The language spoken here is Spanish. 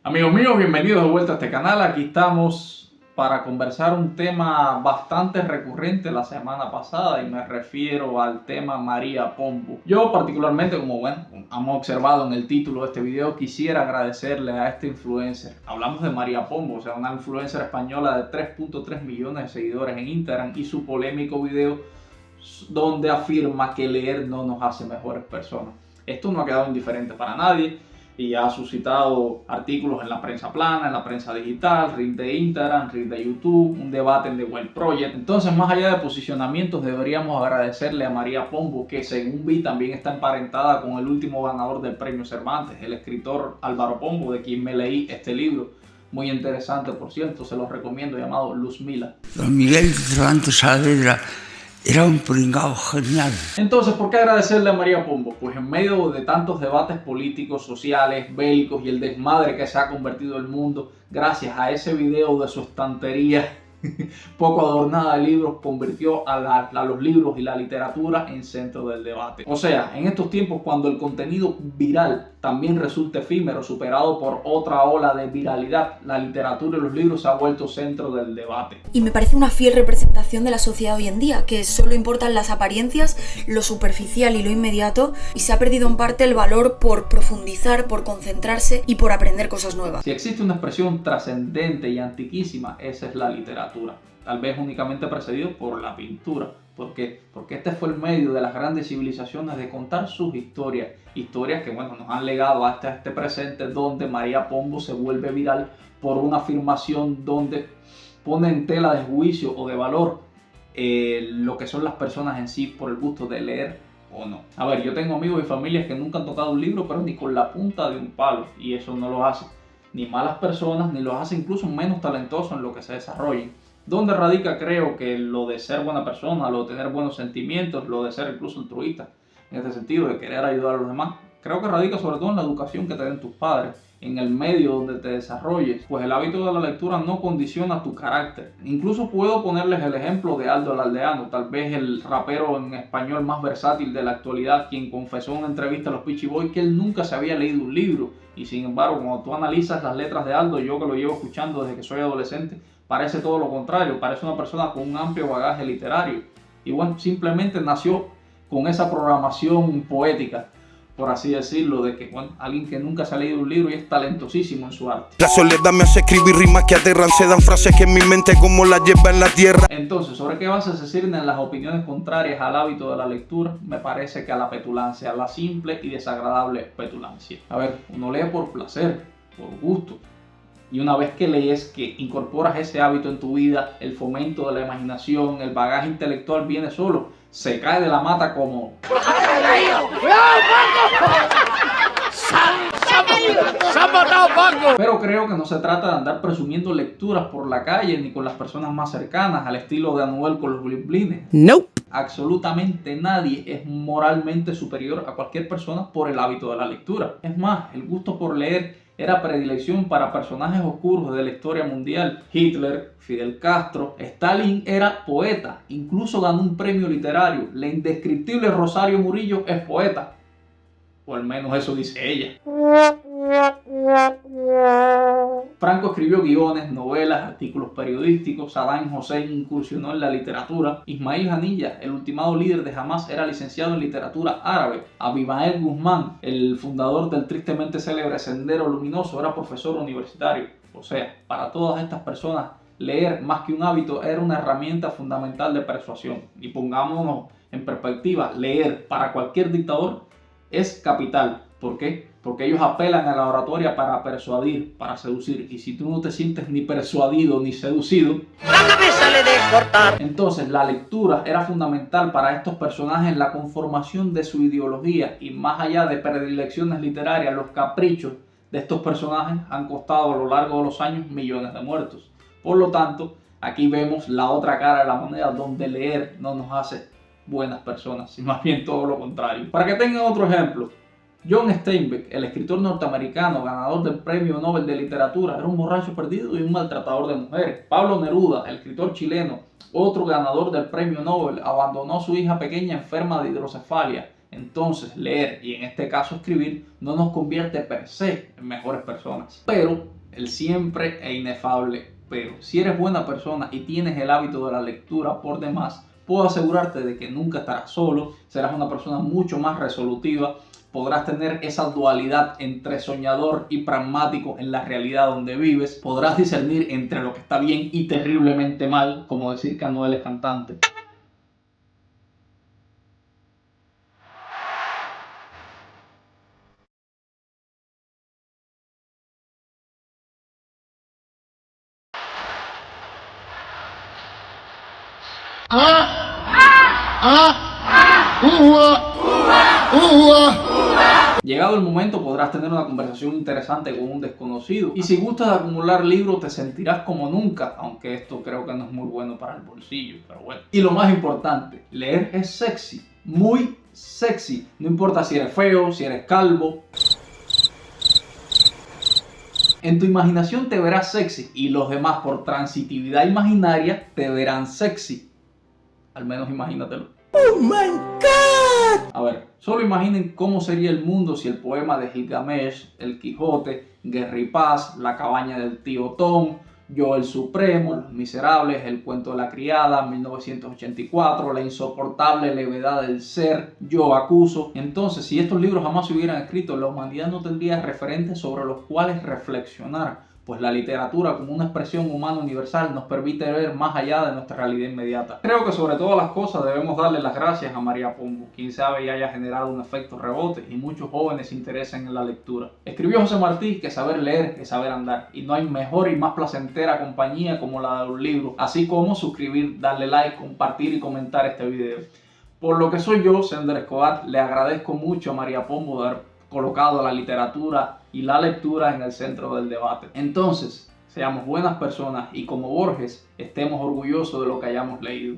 Amigos míos, bienvenidos de vuelta a este canal. Aquí estamos para conversar un tema bastante recurrente la semana pasada y me refiero al tema María Pombo. Yo particularmente, como hemos observado en el título de este video, quisiera agradecerle a este influencer. Hablamos de María Pombo, o sea, una influencer española de 3.3 millones de seguidores en Instagram, y su polémico video donde afirma que leer no nos hace mejores personas. Esto no ha quedado indiferente para nadie y ha suscitado artículos en la prensa plana, en la prensa digital, reels de Instagram, reels de YouTube, un debate en The Well Project. Entonces, más allá de posicionamientos, deberíamos agradecerle a María Pombo, que según vi también está emparentada con el último ganador del premio Cervantes, el escritor Álvaro Pombo, de quien me leí este libro, muy interesante por cierto, se los recomiendo, llamado Luzmila. Don Miguel Cervantes Saavedra era un pringao genial. Entonces, ¿por qué agradecerle a María Pombo? Pues en medio de tantos debates políticos, sociales, bélicos y el desmadre que se ha convertido el mundo, gracias a ese video de su estantería poco adornada de libros, convirtió a los libros y la literatura en centro del debate. O sea, en estos tiempos, cuando el contenido viral también resulta efímero, superado por otra ola de viralidad, la literatura y los libros se ha vuelto centro del debate. Y me parece una fiel representación de la sociedad hoy en día, que solo importan las apariencias, lo superficial y lo inmediato, y se ha perdido en parte el valor por profundizar, por concentrarse y por aprender cosas nuevas. Si existe una expresión trascendente y antiquísima, esa es la literatura. Tal vez únicamente precedido por la pintura. ¿Por qué? Porque este fue el medio de las grandes civilizaciones de contar sus historias. Historias que nos han legado hasta este presente, donde María Pombo se vuelve viral por una afirmación donde pone en tela de juicio o de valor lo que son las personas en sí por el gusto de leer o no. A ver, yo tengo amigos y familias que nunca han tocado un libro, pero ni con la punta de un palo, y eso no lo hace ni malas personas, ni los hace incluso menos talentosos en lo que se desarrollen. ¿Dónde radica, creo, que lo de ser buena persona, lo de tener buenos sentimientos, lo de ser incluso altruista, en este sentido de querer ayudar a los demás? Creo que radica sobre todo en la educación que te den tus padres, en el medio donde te desarrolles, pues el hábito de la lectura no condiciona tu carácter. Incluso puedo ponerles el ejemplo de Aldo el Aldeano, tal vez el rapero en español más versátil de la actualidad, quien confesó en una entrevista a los Peachy Boys que él nunca se había leído un libro, y sin embargo, cuando tú analizas las letras de Aldo, yo que lo llevo escuchando desde que soy adolescente, parece todo lo contrario, parece una persona con un amplio bagaje literario. Y bueno, simplemente nació con esa programación poética, por así decirlo, de que alguien que nunca se ha leído un libro y es talentosísimo en su arte. La soledad me hace escribir rimas que aterran, se dan frases que en mi mente como las lleva en la tierra. Entonces, ¿sobre qué bases se sirven las opiniones contrarias al hábito de la lectura? Me parece que a la petulancia, a la simple y desagradable petulancia. A ver, uno lee por placer, por gusto. Y una vez que lees, que incorporas ese hábito en tu vida, el fomento de la imaginación, el bagaje intelectual viene solo. Se cae de la mata como... Pero creo que no se trata de andar presumiendo lecturas por la calle ni con las personas más cercanas, al estilo de Anuel con los blin-blines. Nope. Absolutamente nadie es moralmente superior a cualquier persona por el hábito de la lectura. Es más, el gusto por leer era predilección para personajes oscuros de la historia mundial. Hitler, Fidel Castro, Stalin era poeta, incluso ganó un premio literario. La indescriptible Rosario Murillo es poeta, o al menos eso dice ella. Franco escribió guiones, novelas, artículos periodísticos. Saddam Hussein incursionó en la literatura. Ismail Haniyeh, el ultimado líder de Hamas, era licenciado en literatura árabe. Abimael Guzmán, el fundador del tristemente célebre Sendero Luminoso, era profesor universitario. O sea, para todas estas personas, leer más que un hábito era una herramienta fundamental de persuasión. Y pongámonos en perspectiva, leer para cualquier dictador es capital. ¿Por qué? Porque ellos apelan a la oratoria para persuadir, para seducir. Y si tú no te sientes ni persuadido ni seducido, la cabeza le de cortar. Entonces la lectura era fundamental para estos personajes en la conformación de su ideología. Y más allá de predilecciones literarias, los caprichos de estos personajes han costado a lo largo de los años millones de muertos. Por lo tanto, aquí vemos la otra cara de la moneda, donde leer no nos hace buenas personas, sino más bien todo lo contrario. Para que tengan otro ejemplo, John Steinbeck, el escritor norteamericano ganador del Premio Nobel de Literatura, era un borracho perdido y un maltratador de mujeres. Pablo Neruda, el escritor chileno, otro ganador del Premio Nobel, abandonó a su hija pequeña enferma de hidrocefalia Entonces, leer y en este caso escribir no nos convierte per se en mejores personas. Pero, el siempre e inefable pero, si eres buena persona y tienes el hábito de la lectura por demás, puedo asegurarte de que nunca estarás solo, serás una persona mucho más resolutiva, podrás tener esa dualidad entre soñador y pragmático en la realidad donde vives, podrás discernir entre lo que está bien y terriblemente mal, como decir que Anuel es cantante. Llegado el momento podrás tener una conversación interesante con un desconocido y si gustas de acumular libros te sentirás como nunca, aunque esto creo que no es muy bueno para el bolsillo, pero bueno. Y lo más importante, leer es sexy, muy sexy, no importa si eres feo, si eres calvo. En tu imaginación te verás sexy y los demás por transitividad imaginaria te verán sexy. Al menos imagínatelo. ¡Oh my God! A ver, solo imaginen cómo sería el mundo si el poema de Gilgamesh, El Quijote, Guerra y Paz, La cabaña del tío Tom, Yo el Supremo, Los Miserables, El cuento de la criada, 1984, La insoportable levedad del ser, Yo acuso. Entonces, si estos libros jamás se hubieran escrito, la humanidad no tendría referentes sobre los cuales reflexionar. Pues la literatura como una expresión humana universal nos permite ver más allá de nuestra realidad inmediata. Creo que sobre todas las cosas debemos darle las gracias a María Pombo, quien sabe y haya generado un efecto rebote y muchos jóvenes se interesen en la lectura. Escribió José Martí que saber leer es saber andar y no hay mejor y más placentera compañía como la de un libro, así como suscribir, darle like, compartir y comentar este video. Por lo que soy yo, Sender Escobar, le agradezco mucho a María Pombo de haber colocado la literatura y la lectura en el centro del debate. Entonces, seamos buenas personas y como Borges, estemos orgullosos de lo que hayamos leído.